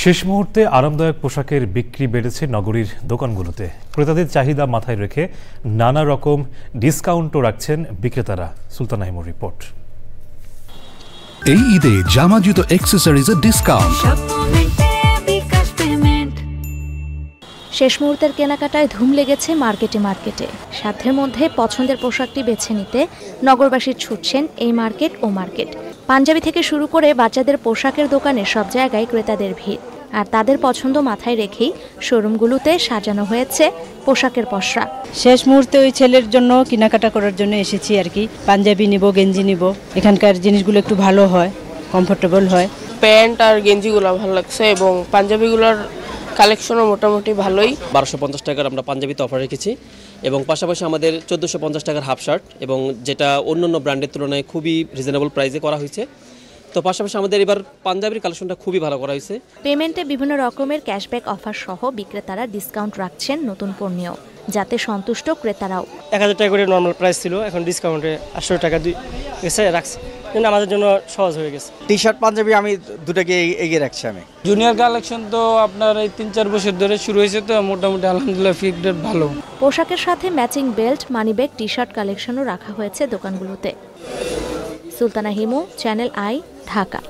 শেষ মুহূর্তে আরামদায়ক পোশাকের বিক্রি বেড়েছে নগরীর দোকানগুলোতে। ক্রেতাদের চাহিদা মাথায় রেখে নানা রকম ডিসকাউন্টও রাখছেন বিক্রেতারা। সুলতানা হিমুর রিপোর্ট। এই ঈদে জামা জুতো অ্যাকসেসরিজের ডিসকাউন্ট। শেষ মুহূর্তের কেনাকাটায় ধুম লেগেছে মার্কেটে। সাধ্যের মধ্যে পছন্দের পোশাকটি বেছে নিতে নগরবাসী ছুটছেন এই মার্কেট ও মার্কেট। পাঞ্জাবি থেকে শুরু করে বাচ্চাদের পোশাকের দোকানে সব জায়গায় ক্রেতাদের ভিড়। আর তাদের পছন্দ মাথায় রেখেই শোরুমগুলোতে সাজানো হয়েছে পোশাকের পসরা। শেষ মুহূর্তে ওই ছেলের জন্য কেনাকাটা করার জন্য এসেছি আর কি। পাঞ্জাবি নিব, গেঞ্জি নিব। এখানকার জিনিসগুলো একটু ভালো হয়, কমফোর্টেবল হয়। প্যান্ট আর গেঞ্জিগুলো ভালো লাগছে এবং পাঞ্জাবিগুলোর কালেকশনও মোটামুটি ভালোই। 1250 টাকার আমরা পাঞ্জাবিতে অফার রেখেছি এবং পাশাপাশি আমাদের 1450 টাকার হাফ শার্ট, এবং যেটা অন্যান্য ব্র্যান্ডের তুলনায় খুবই রিজনেবল প্রাইসে করা হয়েছে। তো পাশাপাশি আমাদের এবার পাঞ্জাবির কালেকশনটা খুবই ভালো করা হয়েছে। পেমেন্টে বিভিন্ন রকমের ক্যাশব্যাক অফার সহ বিক্রেতারা ডিসকাউন্ট রাখছেন নতুন পণ্যেও, যাতে সন্তুষ্ট ক্রেতারাও। 1000 টাকা করে নর্মাল প্রাইস ছিল, এখন ডিসকাউন্টে 800 টাকা রাখছে। কিন্তু আমাদের জন্য সহজ হয়ে গেছে। টি শার্ট পাঞ্জাবি আমি দুটাকে এগিয়ে রাখছি। আমি জুনিয়র কালেকশন তো আপনার এই 3-4 বছর ধরে শুরু হয়েছে, তো মোটামুটি আলহামদুলিল্লাহ ফিডব্যাক ভালো। পোশাকের সাথে matching belt, money bag, T shirt কালেকশনও রাখা হয়েছে দোকানগুলোতে। Sultana Himu, channel I, Dhaka.